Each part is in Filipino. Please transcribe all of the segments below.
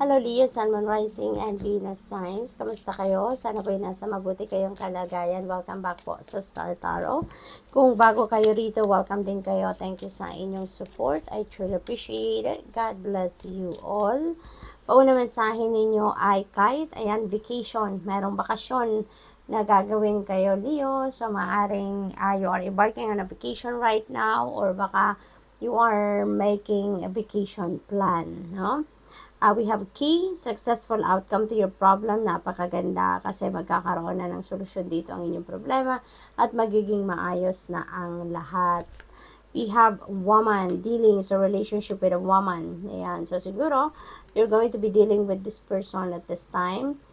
Hello Leo, Sun, Moon, Rising, and Venus signs. Kamusta kayo? Sana po'y nasa mabuti kayong kalagayan. Welcome back po sa Star Tarot. Kung bago kayo rito, welcome din kayo. Thank you sa inyong support. I truly appreciate it. God bless you all. Pauna mensahe ninyo ay kahit, ayan, vacation, merong bakasyon na gagawin kayo, Leo. So, maaring you are embarking on a vacation right now or baka you are making a vacation plan, no? We have key, successful outcome to your problem. Napakaganda kasi magkakaroon na ng solusyon dito ang inyong problema at magiging maayos na ang lahat. We have woman, dealing sa relationship with a woman. Ayan. So, siguro, you're going to be dealing with this person at this time.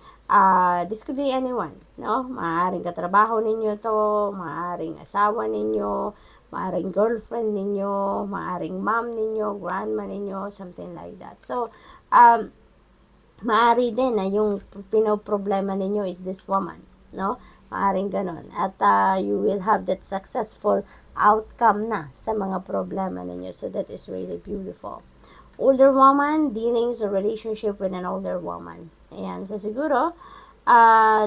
This could be anyone, no? Maaaring katrabaho ninyo to, maaaring asawa ninyo, maaaring girlfriend ninyo, maaaring mom ninyo, grandma ninyo, something like that. So, maari din na yung pinoproblema ninyo is this woman, no? Maaring ganon. At you will have that successful outcome na sa mga problema ninyo. So, that is really beautiful. Older woman, dealing sa relationship with an older woman. Ayan. So, siguro,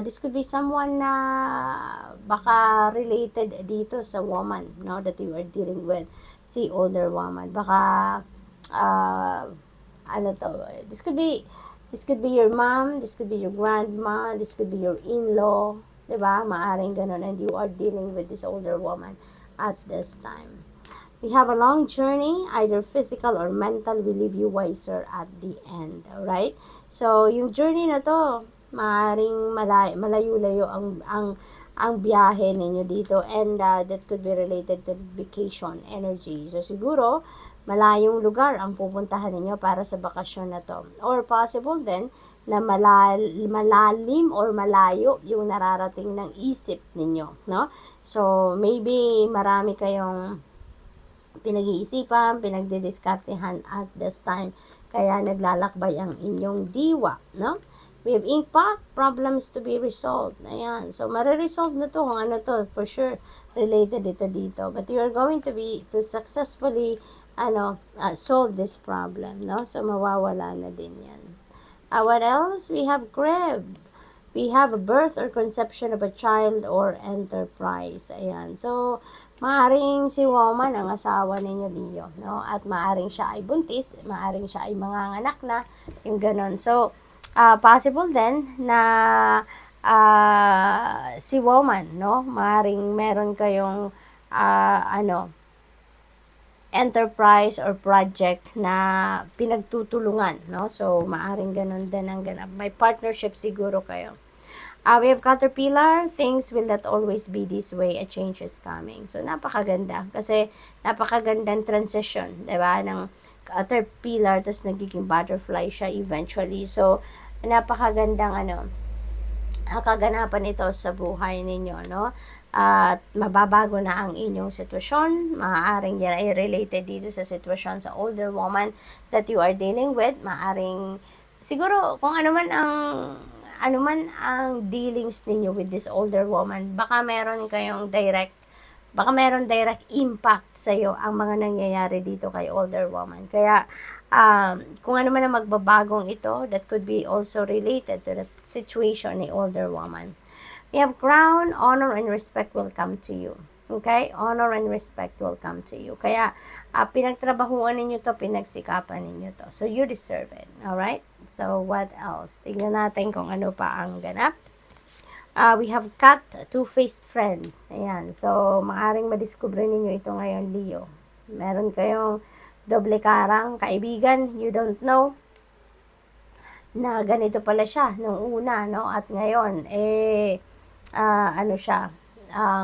this could be someone na baka related dito sa woman, no, that you are dealing with. Si older woman. Baka, this could be your mom, this could be your grandma, this could be your in-law, diba? Maaring ganun, and you are dealing with this older woman at this time. We have a long journey, either physical or mental, will leave you wiser at the end, alright? So, yung journey na to, maaring malayo-layo ang biyahe ninyo dito, and that could be related to vacation energy. So, siguro, malayong lugar ang pupuntahan ninyo para sa bakasyon na to. Or possible din na malalim or malayo yung nararating ng isip ninyo, no? So, maybe marami kayong pinag-iisipan, pinagdidiskartehan at this time. Kaya naglalakbay ang inyong diwa, no? We have impact, problems to be resolved. Ayan. So, mariresolve na to kung ano to, for sure, related ito dito. But you are going to successfully solve this problem, no? So, mawawala na din yan. What else? We have grave. We have a birth or conception of a child or enterprise. Ayan. So, maaring si woman ang asawa ninyo, Leo, no? At maaring siya ay buntis, maaring siya ay manganganak na, yung ganon. So, possible din na si woman, no? Maaring meron kayong, enterprise or project na pinagtutulungan, no? So, maaring ganun din ang ganap. May partnership siguro kayo. We have caterpillar, things will not always be this way, a change is coming. So, napakaganda. Kasi, napakagandang transition, diba? Ng caterpillar, tapos nagiging butterfly siya eventually. So, napakagandang kaganapan ito sa buhay ninyo, no? At mababago na ang inyong sitwasyon. Maaaring yan ay related dito sa sitwasyon sa older woman that you are dealing with. Maaaring, siguro, kung ano man ang dealings ninyo with this older woman, baka meron direct impact sa iyo ang mga nangyayari dito kay older woman. Kaya, kung ano man ang magbabagong ito, that could be also related to the situation ni older woman. We have crown, honor, and respect will come to you. Okay? Honor and respect will come to you. Kaya, pinagtrabahuan ninyo to, pinagsikapan ninyo to. So, you deserve it. Alright? So, what else? Tingnan natin kung ano pa ang ganap. We have cat, two-faced friend. Ayan. So, maaring madiskubre ninyo ito ngayon, Leo. Meron kayong doble karang kaibigan, you don't know na ganito pala siya nung una, no? At ngayon,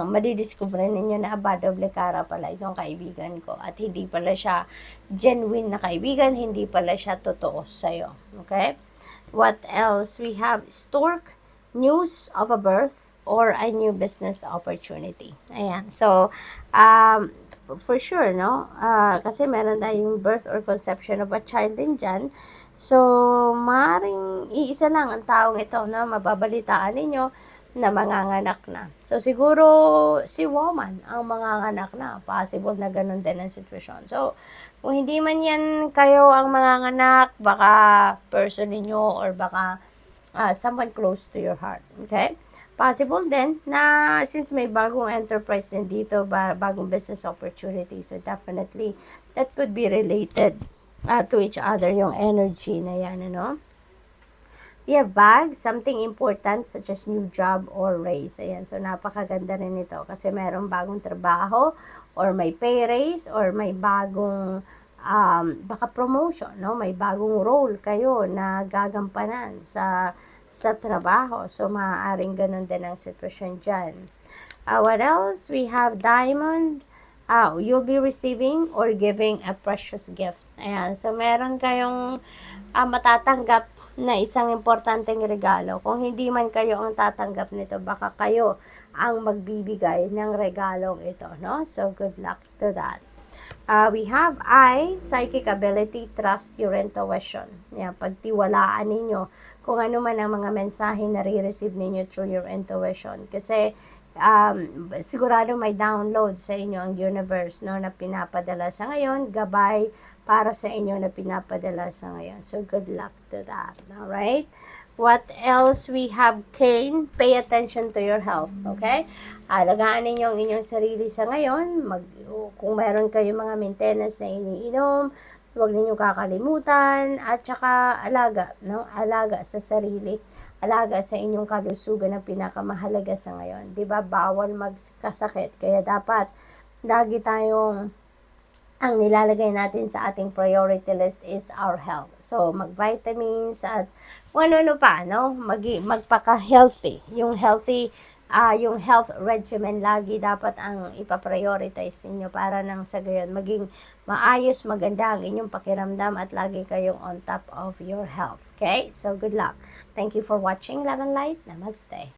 madidiscover ninyo na doble kara pala itong kaibigan ko at hindi pala siya genuine na kaibigan, hindi pala siya totoo sa'yo. Okay? What else? We have stork, news of a birth or a new business opportunity. Ayan. So, for sure, no? Kasi meron tayong birth or conception of a child din dyan. So, maaaring iisa lang ang taong ito, no? Mababalitaan ninyo na manganganak na. So, siguro si woman ang manganganak na. Possible na ganun din ang sitwasyon. So, kung hindi man yan kayo ang manganganak, baka person ninyo or baka someone close to your heart. Okay? Possible din na since may bagong enterprise din dito, bagong business opportunity, so definitely that could be related to each other yung energy na yan, ano? We have bag, something important such as new job or raise. Ayan, so napakaganda rin ito kasi mayroong bagong trabaho or may pay raise or may bagong baka promotion, no? May bagong role kayo na gagampanan sa trabaho. So maaaring ganun din ang sitwasyon dyan. What else? We have diamond. You'll be receiving or giving a precious gift. Ayan, so meron kayong matatanggap na isang importanteng regalo. Kung hindi man kayo ang tatanggap nito, baka kayo ang magbibigay ng regalong ito, no? So, good luck to that. We have psychic ability, trust your intuition. Yan, pagtiwalaan ninyo kung ano man ang mga mensahe na re-receive ninyo through your intuition. Kasi, sigurado may download sa inyo ang universe, no, na pinapadala sa ngayon, gabay para sa inyo na pinapadala sa ngayon. So, good luck to that. Alright? What else? We have Cain. Pay attention to your health. Okay? Alagaan ninyo ang inyong sarili sa ngayon. Kung meron kayong mga maintenance na iniinom, huwag ninyong kakalimutan. At saka, alaga. No? Alaga sa sarili. Alaga sa inyong kalusugan na pinakamahalaga sa ngayon. Diba? Bawal magkasakit. Kaya dapat, lagi tayong ang nilalagay natin sa ating priority list is our health. So, mag-vitamins at ano pa, no? Magpaka-healthy. Yung health regimen lagi dapat ang ipaprioritize ninyo para nang sa gayon maging maayos, maganda ang inyong pakiramdam at lagi kayong on top of your health. Okay? So, good luck. Thank you for watching Love and Light. Namaste.